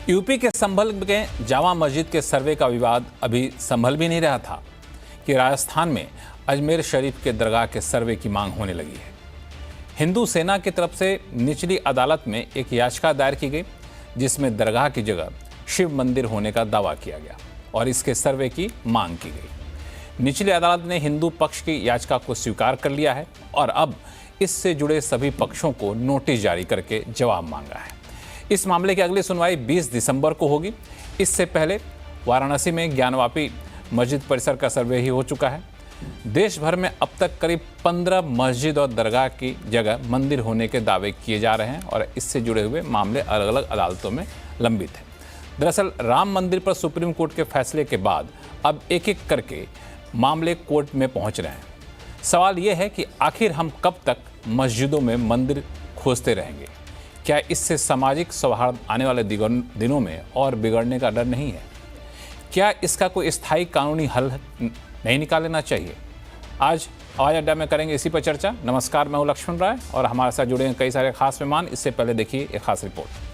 UP के संभल के जामा मस्जिद के सर्वे का विवाद अभी संभल भी नहीं रहा था कि राजस्थान में अजमेर शरीफ के दरगाह के सर्वे की मांग होने लगी है। हिंदू सेना की तरफ से निचली अदालत में एक याचिका दायर की गई जिसमें दरगाह की जगह शिव मंदिर होने का दावा किया गया और इसके सर्वे की मांग की गई। निचली अदालत ने हिंदू पक्ष की याचिका को स्वीकार कर लिया है और अब इससे जुड़े सभी पक्षों को नोटिस जारी करके जवाब मांगा है। इस मामले की अगली सुनवाई 20 दिसंबर को होगी। इससे पहले वाराणसी में ज्ञानवापी मस्जिद परिसर का सर्वे ही हो चुका है। देश भर में अब तक करीब 15 मस्जिद और दरगाह की जगह मंदिर होने के दावे किए जा रहे हैं और इससे जुड़े हुए मामले अलग अलग अदालतों में लंबित हैं। दरअसल राम मंदिर पर सुप्रीम कोर्ट के फैसले के बाद अब एक एक करके मामले कोर्ट में पहुंच रहे हैं। सवाल यह है कि आखिर हम कब तक मस्जिदों में मंदिर खोजते रहेंगे? क्या इससे सामाजिक सौहार्द आने वाले दिनों में और बिगड़ने का डर नहीं है? क्या इसका कोई स्थायी कानूनी हल नहीं निकाल लेना चाहिए? आज आवाज अड्डा में करेंगे इसी पर चर्चा। नमस्कार, मैं हूं लक्ष्मण राय और हमारे साथ जुड़े हैं कई सारे खास मेहमान। इससे पहले देखिए एक खास रिपोर्ट।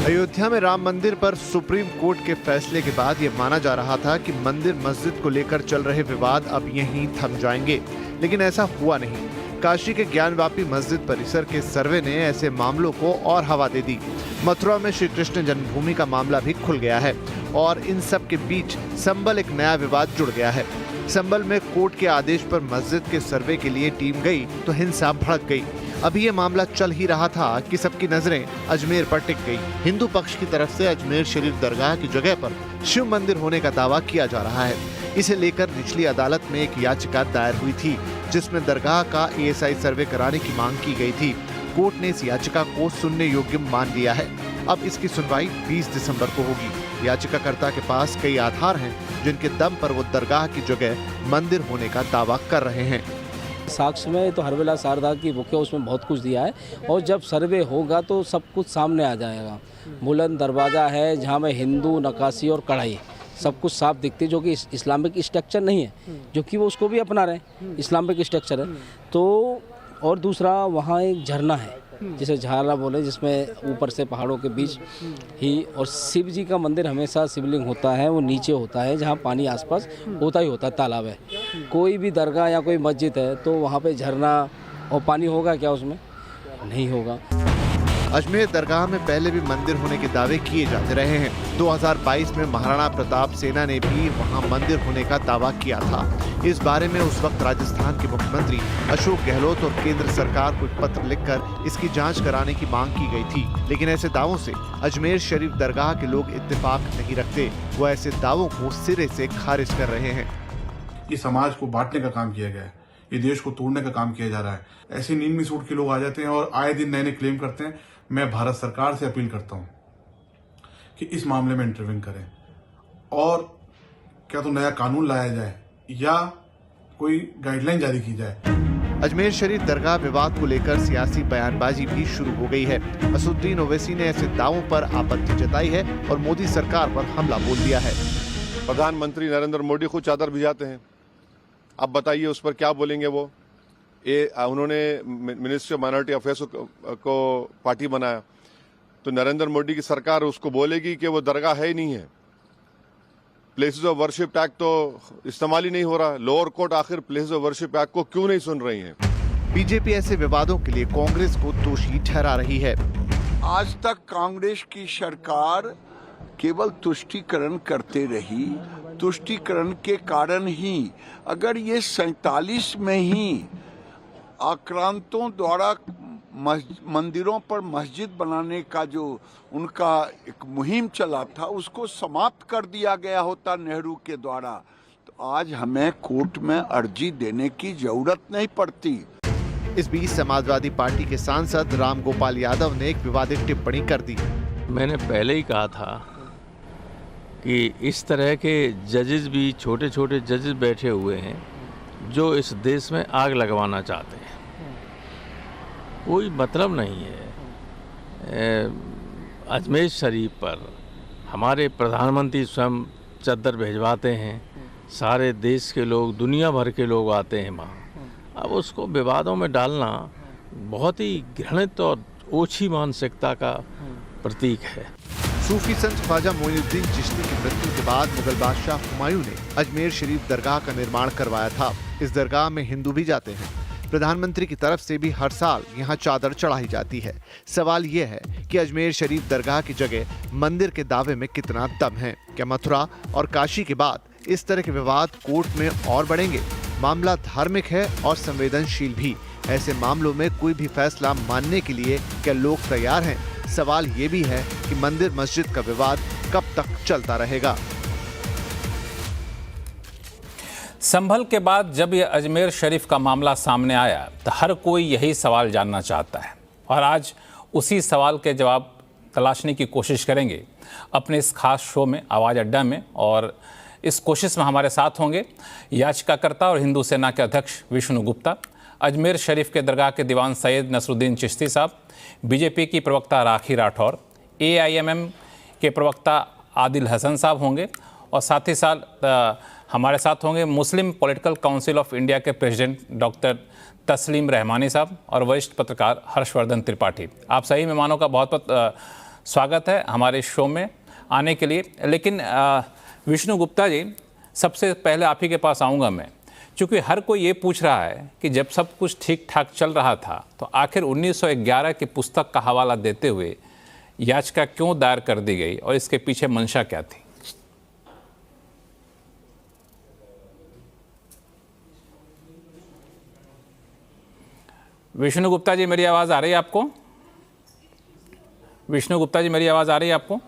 अयोध्या में राम मंदिर पर सुप्रीम कोर्ट के फैसले के बाद यह माना जा रहा था कि मंदिर मस्जिद को लेकर चल रहे विवाद अब यहीं थम जाएंगे, लेकिन ऐसा हुआ नहीं। काशी के ज्ञानवापी मस्जिद परिसर के सर्वे ने ऐसे मामलों को और हवा दे दी। मथुरा में श्री कृष्ण जन्मभूमि का मामला भी खुल गया है और इन सब के बीच संभल एक नया विवाद जुड़ गया है। संभल में कोर्ट के आदेश पर मस्जिद के सर्वे के लिए टीम गई तो हिंसा भड़क गई। अभी ये मामला चल ही रहा था कि सबकी नजरें अजमेर पर टिक गई। हिंदू पक्ष की तरफ से अजमेर शरीफ दरगाह की जगह पर शिव मंदिर होने का दावा किया जा रहा है। इसे लेकर निचली अदालत में एक याचिका दायर हुई थी जिसमें दरगाह का ASI सर्वे कराने की मांग की गई थी। कोर्ट ने इस याचिका को सुनने योग्य मान लिया है। अब इसकी सुनवाई 20 दिसंबर को होगी। याचिकाकर्ता के पास कई आधार हैं जिनके दम पर वो दरगाह की जगह मंदिर होने का दावा कर रहे हैं। साक्ष्य में तो हरवेला शारदा की बुक है, उसमें बहुत कुछ दिया है और जब सर्वे होगा तो सब कुछ सामने आ जाएगा। बुलंद दरवाज़ा है जहाँ में हिंदू नक्काशी और कढ़ाई सब कुछ साफ दिखती है, जो कि इस्लामिक स्ट्रक्चर नहीं है, जो कि वो उसको भी अपना रहे हैं, इस्लामिक स्ट्रक्चर है। तो और दूसरा वहाँ एक झरना है जिसे झाला बोले, जिसमें ऊपर से पहाड़ों के बीच ही, और शिव जी का मंदिर हमेशा शिवलिंग होता है वो नीचे होता है जहाँ पानी आसपास होता ही होता है, तालाब है। कोई भी दरगाह या कोई मस्जिद है तो वहाँ पे झरना और पानी होगा क्या? उसमें नहीं होगा। अजमेर दरगाह में पहले भी मंदिर होने के दावे किए जाते रहे हैं। 2022 में महाराणा प्रताप सेना ने भी वहां मंदिर होने का दावा किया था। इस बारे में उस वक्त राजस्थान के मुख्यमंत्री अशोक गहलोत और केंद्र सरकार को एक पत्र लिखकर इसकी जांच कराने की मांग की गई थी, लेकिन ऐसे दावों से अजमेर शरीफ दरगाह के लोग इत्तेफाक नहीं रखते। वो ऐसे दावों को सिरे से खारिज कर रहे हैं। ये समाज को बांटने का काम किया गया है, ये देश को तोड़ने का काम किया जा रहा है। ऐसे नींद सूट के लोग आ जाते हैं और आए दिन नए नए क्लेम करते हैं। मैं भारत सरकार से अपील करता हूं कि इस मामले में इंटरवीन करें और क्या तो नया कानून लाया जाए या कोई गाइडलाइन जारी की जाए। अजमेर शरीफ दरगाह विवाद को लेकर सियासी बयानबाजी भी शुरू हो गई है। असुद्दीन ओवैसी ने ऐसे दावों पर आपत्ति जताई है और मोदी सरकार पर हमला बोल दिया है। प्रधानमंत्री नरेंद्र मोदी खुद चादर भिजाते हैं, अब बताइए उस पर क्या बोलेंगे वो? उन्होंने मिनिस्ट्री ऑफ माइनॉरिटी अफेयर्स को पार्टी बनाया तो नरेंद्र मोदी की सरकार उसको बोलेगी कि वो दरगाह है ही नहीं है। प्लेसेस ऑफ वर्शिप एक्ट तो इस्तेमाल ही नहीं हो रहा। लोअर कोर्ट आखिर प्लेसेस ऑफ वर्शिप एक्ट को क्यों नहीं सुन रही है? बीजेपी ऐसे विवादों के लिए कांग्रेस को दोषी ठहरा रही है। आज तक कांग्रेस की सरकार केवल तुष्टीकरण करते रही। तुष्टीकरण के कारण ही अगर ये 47 में ही आक्रांतों द्वारा मंदिरों पर मस्जिद बनाने का जो उनका एक मुहिम चला था उसको समाप्त कर दिया गया होता नेहरू के द्वारा, तो आज हमें कोर्ट में अर्जी देने की जरूरत नहीं पड़ती। इस बीच समाजवादी पार्टी के सांसद राम गोपाल यादव ने एक विवादित टिप्पणी कर दी। मैंने पहले ही कहा था कि इस तरह के जजेस भी छोटे छोटे जजेस बैठे हुए हैं जो इस देश में आग लगवाना चाहते हैं। कोई मतलब नहीं है। अजमेर शरीफ पर हमारे प्रधानमंत्री स्वयं चद्दर भिजवाते हैं, सारे देश के लोग, दुनिया भर के लोग आते हैं वहाँ। अब उसको विवादों में डालना बहुत ही घृणित और ओछी मानसिकता का प्रतीक है। सूफी संत ख्वाजा मोइनुद्दीन चिश्ती की मृत्यु के बाद मुगल बादशाह हुमायूं ने अजमेर शरीफ दरगाह का निर्माण करवाया था। इस दरगाह में हिंदू भी जाते हैं। प्रधानमंत्री की तरफ से भी हर साल यहाँ चादर चढ़ाई जाती है। सवाल ये है कि अजमेर शरीफ दरगाह की जगह मंदिर के दावे में कितना दम है। क्या मथुरा और काशी के बाद इस तरह के विवाद कोर्ट में और बढ़ेंगे? मामला धार्मिक है और संवेदनशील भी। ऐसे मामलों में कोई भी फैसला मानने के लिए क्या लोग तैयार हैं? सवाल ये भी है कि मंदिर मस्जिद का विवाद कब तक चलता रहेगा। संभल के बाद जब यह अजमेर शरीफ का मामला सामने आया तो हर कोई यही सवाल जानना चाहता है और आज उसी सवाल के जवाब तलाशने की कोशिश करेंगे अपने इस खास शो में आवाज़ अड्डा में। और इस कोशिश में हमारे साथ होंगे याचिकाकर्ता और हिंदू सेना के अध्यक्ष विष्णु गुप्ता, अजमेर शरीफ के दरगाह के दीवान सैयद नसरुद्दीन चिश्ती साहब, बीजेपी की प्रवक्ता राखी राठौर, AIMM के प्रवक्ता आदिल हसन साहब होंगे और साथ ही साथ हमारे साथ होंगे मुस्लिम पॉलिटिकल काउंसिल ऑफ इंडिया के प्रेसिडेंट डॉक्टर तस्लीम रहमानी साहब और वरिष्ठ पत्रकार हर्षवर्धन त्रिपाठी। आप सभी मेहमानों का बहुत बहुत स्वागत है हमारे शो में आने के लिए। लेकिन विष्णु गुप्ता जी, सबसे पहले आप ही के पास आऊँगा मैं, क्योंकि हर कोई ये पूछ रहा है कि जब सब कुछ ठीक ठाक चल रहा था तो आखिर 1911 की पुस्तक का हवाला देते हुए याचिका क्यों दायर कर दी गई और इसके पीछे मंशा क्या थी? विष्णु गुप्ता जी, मेरी आवाज़ आ रही है आपको? विष्णु गुप्ता जी, मेरी आवाज़ आ रही है आपको?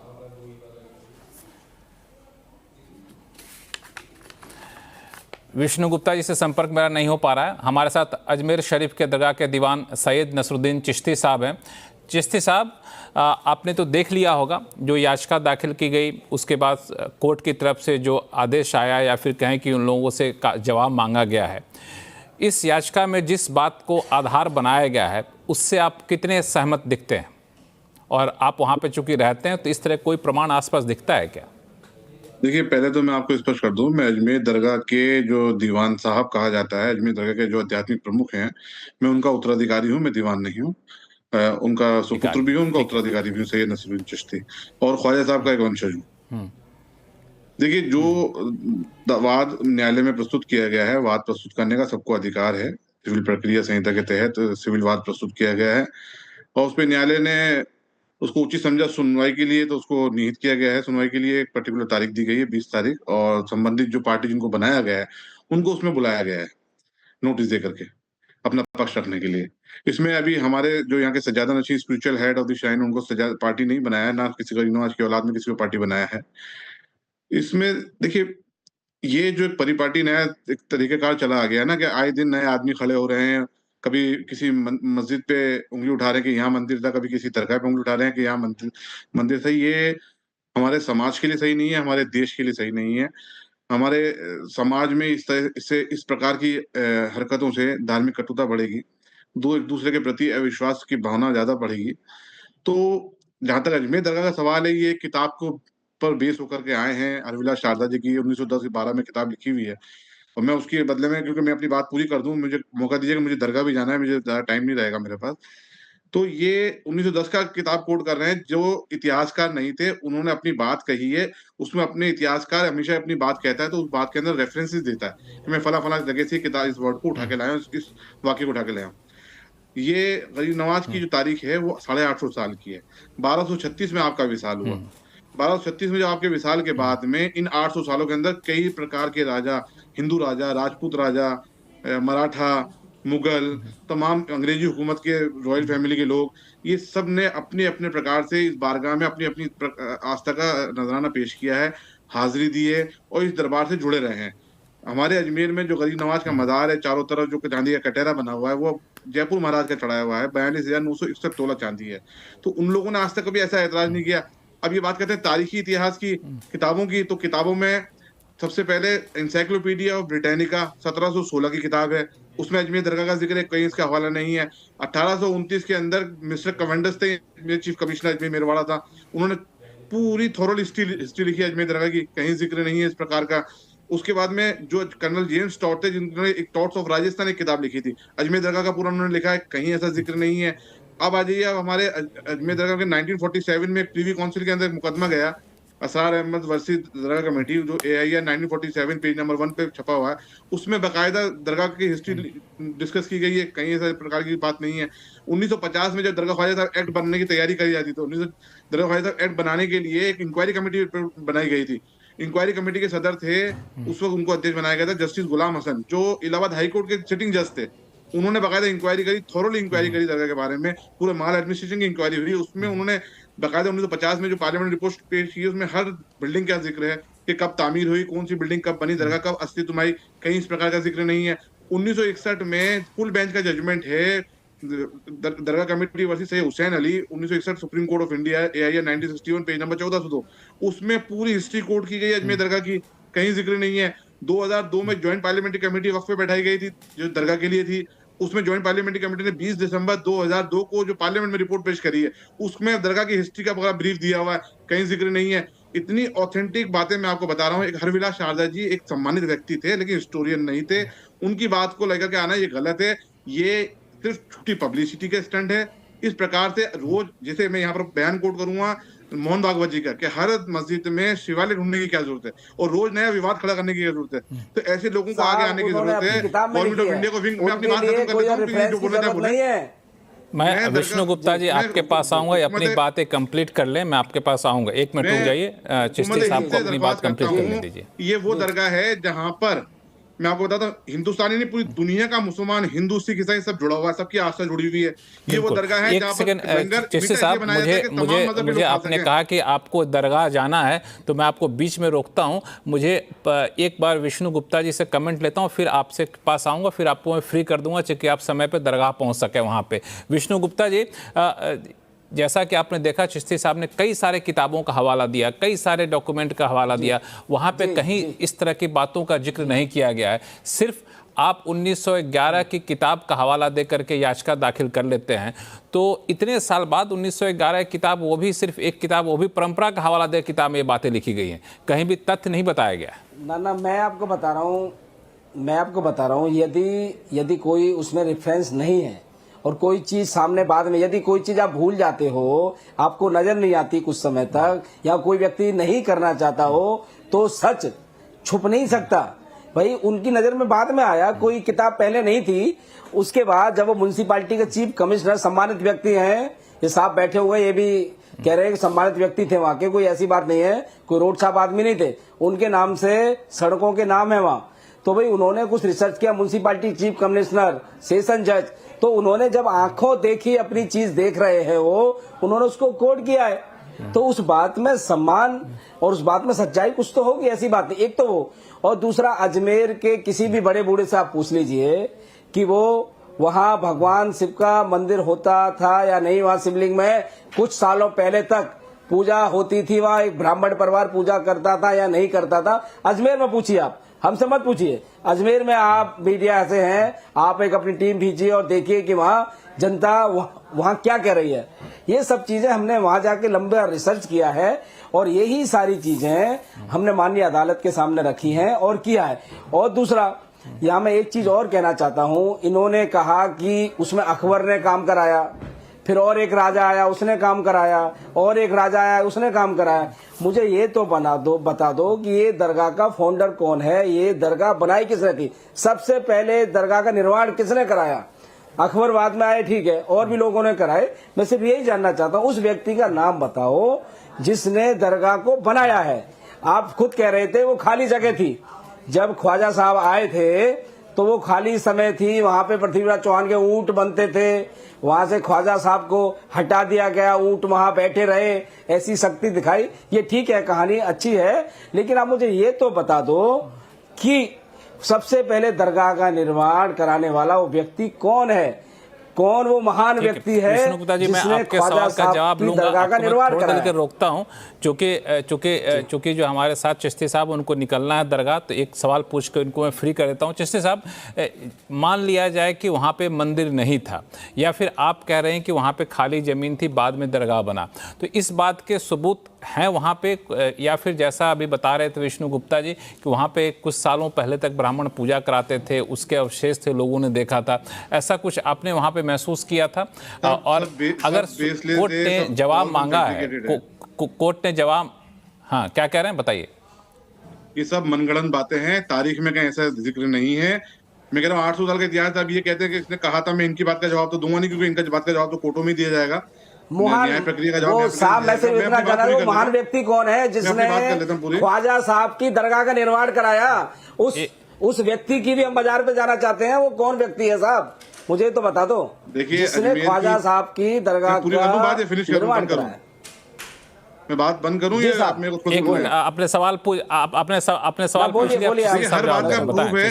विष्णु गुप्ता जी से संपर्क मेरा नहीं हो पा रहा है। हमारे साथ अजमेर शरीफ के दरगाह के दीवान सैयद नसरुद्दीन चिश्ती साहब हैं। चिश्ती साहब, आपने तो देख लिया होगा जो याचिका दाखिल की गई, उसके बाद कोर्ट की तरफ से जो आदेश आया या फिर कहें कि उन लोगों से जवाब मांगा गया है। इस याचिका में जिस बात को आधार बनाया गया है उससे आप कितने सहमत दिखते हैं? और आप वहाँ पे चूंकि रहते हैं तो इस तरह कोई प्रमाण आसपास दिखता है क्या? देखिए, पहले तो मैं आपको स्पष्ट कर दूं, मैं अजमेर दरगाह के जो दीवान साहब कहा जाता है, अजमेर दरगाह के जो आध्यात्मिक प्रमुख हैं, मैं उनका उत्तराधिकारी हूं, मैं दीवान नहीं हूं। उनका सुपुत्र भी हूं, उनका उत्तराधिकारी भी हूं, सैयद नसरुद्दीन चिश्ती, और ख्वाजा साहब का एक वंशज हूं। देखिए, जो वाद न्यायालय में प्रस्तुत किया गया है, वाद प्रस्तुत करने का सबको अधिकार है। सिविल प्रक्रिया संहिता के तहत सिविल वाद प्रस्तुत किया गया है और उस पर न्यायालय ने उसको उचित समझा सुनवाई के लिए, तो उसको निहित किया गया है। सुनवाई के लिए एक पर्टिकुलर तारीख दी गई है, 20 तारीख, और संबंधित जो पार्टी जिनको बनाया गया है उनको उसमें बुलाया गया है नोटिस दे करके अपना पक्ष रखने के लिए। इसमें अभी हमारे जो यहाँ के सज्जादा नशीं spiritual head of the shrine, उनको सज्जादा पार्टी नहीं बनाया है, ना किसी गरीब नवाज की औलाद में किसी को पार्टी बनाया है। इसमें देखिए, ये जो एक परिपाटी नया एक तरीकेकार चला आ गया ना कि आए दिन नए आदमी खड़े हो रहे हैं, कभी किसी मस्जिद पे उंगली उठा रहे हैं कि यहाँ मंदिर था, कभी किसी दरगाह पे उंगली उठा रहे हैं कि यहाँ मंदिर था। ये हमारे समाज के लिए सही नहीं है, हमारे देश के लिए सही नहीं है। हमारे समाज में इस प्रकार की हरकतों से धार्मिक कटुता बढ़ेगी, एक दूसरे के प्रति अविश्वास की भावना ज्यादा बढ़ेगी। तो जहां तक अजमेर दरगाह का सवाल है, ये किताब को पर बेस होकर के आए हैं। अरविला शारदा जी की 1910-12 में किताब लिखी हुई है और मैं उसके बदले में, क्योंकि मैं अपनी बात पूरी कर दूं, मुझे मौका दीजिएगा, मुझे दरगाह भी जाना है, मुझे ज्यादा टाइम नहीं रहेगा मेरे पास। तो ये 1910 का किताब कोट कर रहे हैं, जो इतिहासकार नहीं थे उन्होंने अपनी बात कही है। उसमें अपने इतिहासकार हमेशा अपनी बात कहता है तो उस बात के अंदर रेफरेंसेस देता है कि मैं फला जगह से किताब इस वर्ड को उठा के लाया हूं, इस वाक्य को उठा के लाया हूं। ये गरीब नवाज की जो तारीख है वो 850 साल की है। 1236 में आपका विशाल हुआ। 1236 में जब आपके विशाल के बाद में इन 800 सालों के अंदर कई प्रकार के राजा, हिंदू राजा, राजपूत राजा, मराठा, मुगल, तमाम अंग्रेजी हुकूमत के रॉयल फैमिली के लोग, ये सब ने अपने अपने प्रकार से इस बारगाह में अपनी अपनी आस्था का नजराना पेश किया है, हाजिरी दी है और इस दरबार से जुड़े रहे हैं। हमारे अजमेर में जो गरीब नवाज का मज़ार है, चारों तरफ जो चांदी का कटहरा बना हुआ है, वो जयपुर महाराज का चढ़ाया हुआ है। 42,961 तोला चांदी है। तो उन लोगों ने आज तक कभी ऐसा ऐतराज नहीं किया। अब ये बात करते हैं तारीखी इतिहास की किताबों की, तो किताबों में सबसे पहले इंसाइक्लोपीडिया ऑफ ब्रिटानिका 1716 की किताब है, उसमें अजमेर दरगाह का जिक्र है, कहीं इसका हवाला नहीं है। 1829 के अंदर मिस्टर कमेंडस थे, मेरे चीफ कमिश्नर अजमेर मेरवाड़ा था, उन्होंने पूरी थोरल हिस्ट्री लिखी है अजमेर दरगाह की, कहीं जिक्र नहीं है इस प्रकार का उसके बाद में जो कर्नल जेम्स टॉट थे, जिन्होंने एक टॉट्स ऑफ राजस्थान एक किताब लिखी थी, अजमेर दरगाह का पूरा उन्होंने लिखा है, कहीं ऐसा जिक्र नहीं है। अब आ जाइए, अब हमारे अजमेर दरगाह के 1947 में एक प्रीवी काउंसिल के अंदर एक मुकदमा गया, असरार अहमद वर्सी दरगाह कमेटी, जो AIR 1947 पेज नंबर 1 पे छपा हुआ है, उसमें बाकायदा दरगाह की हिस्ट्री डिस्कस की गई है, कहीं ऐसा प्रकार की बात नहीं है। 1950 में जब दरगाह ख्वाजा साहब एक्ट बनने की तैयारी करी जाती, तो दरगाह ख्वाजा साहब एक्ट बनाने के लिए एक इंक्वायरी कमेटी बनाई गई थी। इंक्वायरी कमेटी के सदर थे, उस वक्त उनको अध्यक्ष बनाया गया था जस्टिस गुलाम हसन, जो इलाहाबाद हाई कोर्ट के सिटिंग जज थे। उन्होंने बाकायदा इंक्वायरी करी, थोरोली इंक्वायरी करी दरगाह के बारे में, पूरे माल एडमिनिस्ट्रेशन की इंक्वायरी हुई। उसमें उन्होंने बाकायदा 1950 में जो पार्लियामेंट रिपोर्ट पेश की, उसमें हर बिल्डिंग का जिक्र है कि कब तामीर हुई, कौन सी बिल्डिंग कब बनी, दरगाह कब अस्तित्व में आई, कहीं इस प्रकार का जिक्र नहीं है। 1961 में फुल बेंच का जजमेंट है, दरगाह committee versus Syed Hussain Ali, 1961 Supreme Court of India, AIR 1961 page number 1402, उसमें पूरी हिस्ट्री कोट की गई अजमेर दरगाह की, कहीं जिक्र नहीं है। 2002 में ज्वाइंट पार्लियामेंट्री कमेटी वक्त पे बैठाई गई थी, जो दरगाह के लिए थी। उसमें ज्वाइंट पार्लियामेंट्री कमेटी ने 20 दिसंबर 2002 को जो पार्लियामेंट में रिपोर्ट पेश करी है, उसमें दरगाह की हिस्ट्री का पूरा ब्रीफ दिया हुआ है, कहीं जिक्र नहीं है। इतनी ऑथेंटिक बातें मैं आपको बता रहा हूँ। एक हरविलास शारदा जी एक सम्मानित व्यक्ति थे, लेकिन हिस्टोरियन नहीं थे। उनकी बात को लेकर के आना ये गलत है, ये सिर्फ छुट्टी पब्लिसिटी के स्टंट है। इस प्रकार से रोज, जैसे मैं यहाँ पर बयान कोट करूंगा मोहन भागवत जी का, कि हर मस्जिद में शिवालय ढूंढने की क्या जरूरत है और रोज नया विवाद खड़ा करने की क्या जरूरत है। तो ऐसे लोगों को आगे आने की जरूरत है। गवर्नमेंट ऑफ इंडिया को भी, मैं अपनी बात खत्म कर देता हूँ, प्लीज जो बोलना चाहे बोले। मैं विष्णु गुप्ता जी आपके पास आऊंगा, अपनी बातें कंप्लीट कर लें, मैं आपके पास आऊंगा। 1 मिनट रुक जाइए, चिश्ती साहब को अपनी बात कंप्लीट करने दीजिए। ये वो दरगाह है जहां पर मैं आपको बताता हूँ, हिंदुस्तानी नहीं पूरी दुनिया का मुसलमान, हिंदू, सिख, ईसाई सब जुड़ा हुआ है, सबकी आस्था जुड़ी हुई है। ये वो दरगाह है जहां पर चिश्ती साहब, मुझे आपने कहा कि आपको दरगाह जाना है, तो मैं आपको बीच में रोकता हूं। मुझे एक बार विष्णु गुप्ता जी से कमेंट लेता हूं, फिर आपसे पास आऊंगा, फिर आपको मैं फ्री कर दूंगा कि आप समय पर दरगाह पहुंच सके वहां पे। विष्णु गुप्ता जी, जैसा कि आपने देखा, चिश्ती साहब ने कई सारे किताबों का हवाला दिया, कई सारे डॉक्यूमेंट का हवाला दिया, वहाँ पे कहीं इस तरह की बातों का जिक्र नहीं किया गया है। सिर्फ आप 1911 की किताब का हवाला दे करके याचिका दाखिल कर लेते हैं, तो इतने साल बाद 1911 की किताब, वो भी सिर्फ एक किताब, वो भी परंपरा का हवाला दे किताब में ये बातें लिखी गई हैं, कहीं भी तथ्य नहीं बताया गया। ना मैं आपको बता रहा हूँ, यदि कोई उसमें रेफरेंस नहीं है और कोई चीज सामने बाद में, यदि कोई चीज आप भूल जाते हो, आपको नजर नहीं आती कुछ समय तक, या कोई व्यक्ति नहीं करना चाहता हो, तो सच छुप नहीं सकता। भाई उनकी नजर में बाद में आया, कोई किताब पहले नहीं थी। उसके बाद जब वो म्युनिसिपैलिटी के चीफ कमिश्नर, सम्मानित व्यक्ति हैं, ये साहब बैठे हुए, ये भी कह रहे हैं कि सम्मानित व्यक्ति थे वहां के, कोई ऐसी बात नहीं है, कोई रोड साहब आदमी नहीं थे, उनके नाम से सड़कों के नाम है वहां। तो भाई उन्होंने कुछ रिसर्च किया, म्युनिसिपैलिटी चीफ कमिश्नर, सेशन जज, तो उन्होंने जब आंखों देखी, अपनी चीज देख रहे हैं वो, उन्होंने उसको कोट किया है। तो उस बात में सम्मान और उस बात में सच्चाई कुछ तो होगी, ऐसी बात नहीं। एक तो वो, और दूसरा अजमेर के किसी भी बड़े बूढ़े से आप पूछ लीजिए कि वो वहां भगवान शिव का मंदिर होता था या नहीं, वहां शिवलिंग में कुछ सालों पहले तक पूजा होती थी, वहां एक ब्राह्मण परिवार पूजा करता था या नहीं करता था। अजमेर में पूछिए आप, हमसे मत पूछिए। अजमेर में आप मीडिया से हैं, आप एक अपनी टीम भेजिए और देखिए कि वहां जनता वहां क्या कह रही है। ये सब चीजें हमने वहां जाके लंबा रिसर्च किया है और यही सारी चीजें हमने माननीय अदालत के सामने रखी हैं और किया है। और दूसरा, यहाँ मैं एक चीज और कहना चाहता हूँ, इन्होंने कहा कि उसमें अकबर ने काम कराया, फिर और एक राजा आया उसने काम कराया, और एक राजा आया उसने काम कराया। मुझे ये तो बता दो कि ये दरगाह का फाउंडर कौन है, ये दरगाह बनाई किसने थी, सबसे पहले दरगाह का निर्माण किसने कराया। अकबर बाद में आए, ठीक है, और भी लोगों ने कराए। मैं सिर्फ यही जानना चाहता हूँ, उस व्यक्ति का नाम बताओ जिसने दरगाह को बनाया है। आप खुद कह रहे थे वो खाली जगह थी, जब ख्वाजा साहब आए थे तो वो खाली समय थी, वहां पे पृथ्वीराज चौहान के ऊंट बनते थे, वहां से ख्वाजा साहब को हटा दिया गया, ऊंट वहां बैठे रहे, ऐसी शक्ति दिखाई। ये ठीक है, कहानी अच्छी है, लेकिन आप मुझे ये तो बता दो कि सबसे पहले दरगाह का निर्माण कराने वाला वो व्यक्ति कौन है। कौन वो महान व्यक्ति है विष्णु गुप्ता जी, मैं जिसने आपके ख्वाजा सवाल का साहब जवाब की लूंगा, दरगाह का आपको मैं निर्माण थोड़ा देर कराया। के रोकता हूं, चूंकि जो हमारे साथ चिश्ती साहब उनको निकलना है दरगाह, तो एक सवाल पूछ कर उनको मैं फ्री कर देता हूं। चिश्ती साहब, मान लिया जाए कि वहां पे मंदिर नहीं था, या फिर आप कह रहे हैं कि वहां पे खाली जमीन थी, बाद में दरगाह बना, तो इस बात के सबूत हैं वहाँ पे, या फिर जैसा अभी बता रहे थे विष्णु गुप्ता जी कि वहाँ पे कुछ सालों पहले तक ब्राह्मण पूजा कराते थे, उसके अवशेष थे, लोगों ने देखा था, ऐसा कुछ आपने वहाँ पे महसूस किया था? और अगर कोर्ट ने जवाब मांगा है, कोर्ट ने जवाब, हाँ क्या कह रहे हैं बताइए? ये सब मनगढ़ंत बातें हैं, तारीख में कहीं ऐसा जिक्र नहीं है। मैं कह रहा हूँ 800 साल का इतिहास, अब ये कहते हैं कि इसने कहा था, मैं इनकी बात का जवाब तो दूंगा नहीं, क्योंकि इनका बात का जवाब तो कोर्टों में दिया जाएगा। महान वो साहब, मैं सिर्फ इतना जाना वो महान व्यक्ति कौन है जिसने ख्वाजा साहब की दरगाह का निर्माण कराया? उस व्यक्ति की भी हम बाजार पे जाना चाहते हैं। वो कौन व्यक्ति है साहब, मुझे तो बता दो। देखिए, जिसने ख्वाजा साहब की दरगाह का निर्माण कराया। मैं बात बंद करूं या आप मेरे को एक मिनट, अपने सवाल पूछ लिया।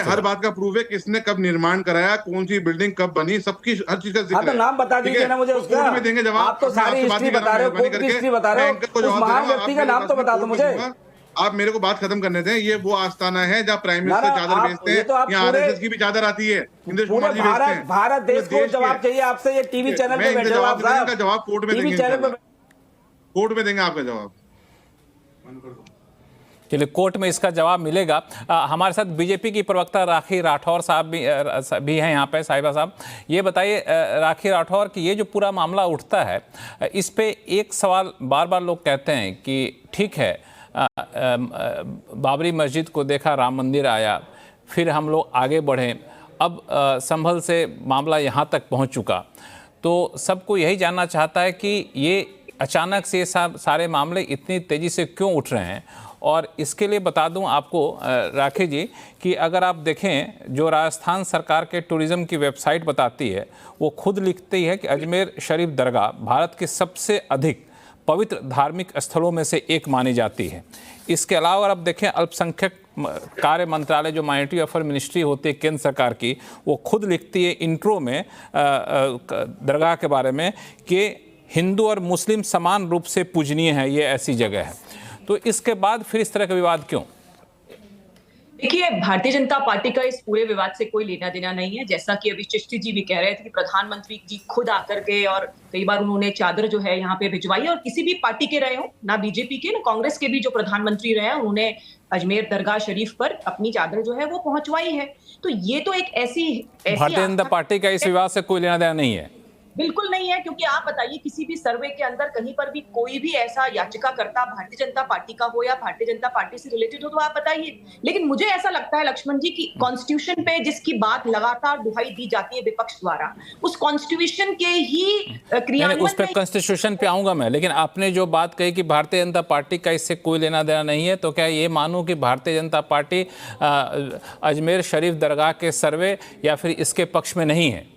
हर बात का प्रूफ है किसने कब निर्माण कराया, कौन सी बिल्डिंग कब बनी, सबकी हर चीज का जिक्र है। तो नाम बता दीजिए ना मुझे उसका। में देंगे जवाब। आप तो सारी हिस्ट्री बता रहे हो, कोर्ट की हिस्ट्री बता रहे हो, उस महान व्यक्ति का नाम तो बता दो मुझे। आप मेरे को बात खत्म करने दें। ये वो आस्थाना है जहाँ प्राइम मिनिस्टर चादर बेचते हैं, यहाँ आरएसएस की भी चादर आती है, इंद्रेश कुमार जी बेचते हैं। भारत देश को जवाब चाहिए आपसे। ये टीवी चैनल पे बैठे हो आप साहब, जवाब कोर्ट में देंगे, कोर्ट में देंगे आपका जवाब। चलिए, कोर्ट में इसका जवाब मिलेगा। हमारे साथ बीजेपी की प्रवक्ता राखी राठौर साहब भी हैं यहाँ पे। साहिबा साहब, ये बताइए राखी राठौर कि ये जो पूरा मामला उठता है, इस पे एक सवाल बार बार लोग कहते हैं कि ठीक है, बाबरी मस्जिद को देखा, राम मंदिर आया, फिर हम लोग आगे बढ़े, अब संभल से मामला यहाँ तक पहुँच चुका, तो सबको यही जानना चाहता है कि ये अचानक से सारे मामले इतनी तेज़ी से क्यों उठ रहे हैं। और इसके लिए बता दूं आपको राखी जी कि अगर आप देखें, जो राजस्थान सरकार के टूरिज़्म की वेबसाइट बताती है, वो खुद लिखती है कि अजमेर शरीफ दरगाह भारत के सबसे अधिक पवित्र धार्मिक स्थलों में से एक मानी जाती है। इसके अलावा अगर आप देखें, अल्पसंख्यक कार्य मंत्रालय, जो माइनॉरिटी अफेयर मिनिस्ट्री होती है केंद्र सरकार की, वो खुद लिखती है इंट्रो में दरगाह के बारे में कि हिंदू और मुस्लिम समान रूप से पूजनीय है, ये ऐसी जगह है। तो इसके बाद फिर इस तरह का विवाद क्यों? देखिए, भारतीय जनता पार्टी का इस पूरे विवाद से कोई लेना देना नहीं है। जैसा कि अभी चिश्ती जी भी कह रहे थे कि प्रधानमंत्री जी खुद आकर के, और कई बार उन्होंने चादर जो है यहाँ पे भिजवाई, और किसी भी पार्टी के रहे हो, ना बीजेपी के ना कांग्रेस के भी जो प्रधानमंत्री रहे हैं, उन्होंने अजमेर दरगाह शरीफ पर अपनी चादर जो है वो पहुंचवाई है। तो ये तो एक ऐसी भारतीय जनता पार्टी का इस विवाद से कोई लेना देना नहीं है। बिल्कुल नहीं है, क्योंकि आप बताइए किसी भी सर्वे के अंदर कहीं पर भी कोई भी ऐसा याचिका करता भारतीय जनता पार्टी का हो या भारतीय जनता पार्टी से रिलेटेड हो, तो आप बताइए। लेकिन मुझे ऐसा लगता है लक्ष्मण जी की कॉन्स्टिट्यूशन पे जिसकी बात लगातार दुहाई दी जाती है विपक्ष द्वारा, उस कॉन्स्टिट्यूशन के ही क्रियान्वयन, उस पर कॉन्स्टिट्यूशन पे आऊंगा मैं, लेकिन आपने जो बात कही कि भारतीय जनता पार्टी का इससे कोई लेना देना नहीं है, तो क्या ये मानूं कि भारतीय जनता पार्टी अजमेर शरीफ दरगाह के सर्वे या फिर इसके पक्ष में नहीं है?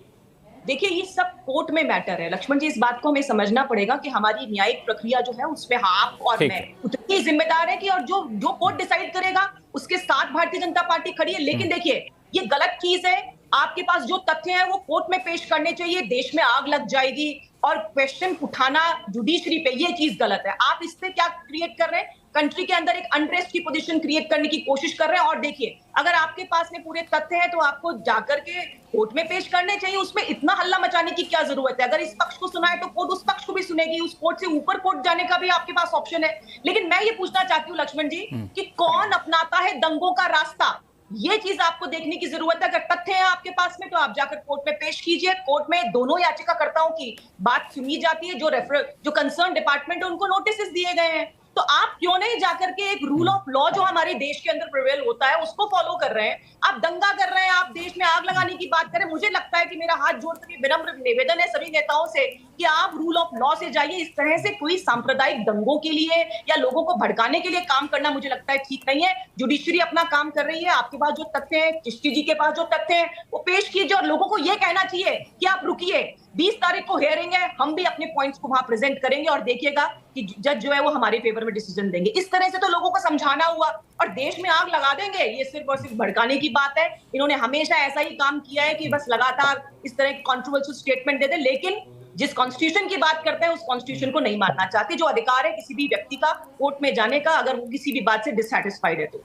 देखिए, ये सब कोर्ट में मैटर है लक्ष्मण जी। इस बात को हमें समझना पड़ेगा कि हमारी न्यायिक प्रक्रिया जो है उसमें आप और मैं उतनी जिम्मेदार है कि, और जो कोर्ट डिसाइड करेगा उसके साथ भारतीय जनता पार्टी खड़ी है। लेकिन देखिए, ये गलत चीज है। आपके पास जो तथ्य है वो कोर्ट में पेश करने चाहिए। देश में आग लग जाएगी और क्वेश्चन उठाना जुडिशरी पे, ये चीज गलत है। आप इससे क्या क्रिएट कर रहे हैं? कंट्री के अंदर एक अनरेस्ट की पोजीशन क्रिएट करने की कोशिश कर रहे हैं। और देखिए, अगर आपके पास में पूरे तथ्य हैं तो आपको जाकर के कोर्ट में पेश करने चाहिए। उसमें इतना हल्ला मचाने की क्या जरूरत है? अगर इस पक्ष को सुना है तो कोर्ट उस पक्ष को भी सुनेगी। उस कोर्ट से ऊपर कोर्ट जाने का भी आपके पास ऑप्शन है। लेकिन मैं ये पूछना चाहती हूँ लक्ष्मण जी कि कौन अपनाता है दंगों का रास्ता? ये चीज आपको देखने की जरूरत है। अगर तथ्य है आपके पास में तो आप जाकर कोर्ट में पेश कीजिए। कोर्ट में दोनों याचिकाकर्ताओं की बात सुनी जाती है। जो कंसर्न डिपार्टमेंट है उनको नोटिस दिए गए हैं। तो आप क्यों नहीं जाकर के एक रूल ऑफ लॉ जो हमारे देश के अंदर प्रिवेल होता है उसको फॉलो कर रहे हैं? आप दंगा कर रहे हैं, आप देश में आग लगाने की बात करें। मुझे लगता है कि मेरा हाथ जोड़ कर विनम्र निवेदन है सभी नेताओं से कि आप रूल ऑफ लॉ से जाइए। इस तरह से कोई सांप्रदायिक दंगों के लिए या लोगों को भड़काने के लिए काम करना मुझे लगता है ठीक नहीं है। जुडिशरी अपना काम कर रही है, आपके पास जो तथ्य हैं, चिश्ती जी के पास जो तथ्य हैं वो पेश कीजिए और लोगों को ये कहना चाहिए कि आप रुकिए, 20 तारीख को हियरिंग है, हम भी अपने पॉइंट्स को वहां प्रेजेंट करेंगे और देखिएगा कि जज जो है वो हमारे फेवर में डिसीजन देंगे। इस तरह से तो लोगों को समझाना हुआ और देश में आग लगा देंगे, ये सिर्फ और सिर्फ भड़काने की बात है। इन्होंने हमेशा ऐसा ही काम किया है कि बस लगातार इस तरह की कंट्रोवर्शियल स्टेटमेंट दे दे, लेकिन जिस कॉन्स्टिट्यूशन की बात करते हैं उस कॉन्स्टिट्यूशन को नहीं मानना चाहते। जो अधिकार है किसी भी व्यक्ति का कोर्ट में जाने का, अगर वो किसी भी बात से डिससैटिस्फाइड है तो।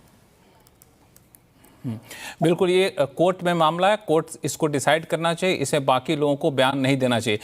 बिल्कुल, ये कोर्ट में मामला है, कोर्ट इसको डिसाइड करना चाहिए, इसे बाकी लोगों को बयान नहीं देना चाहिए।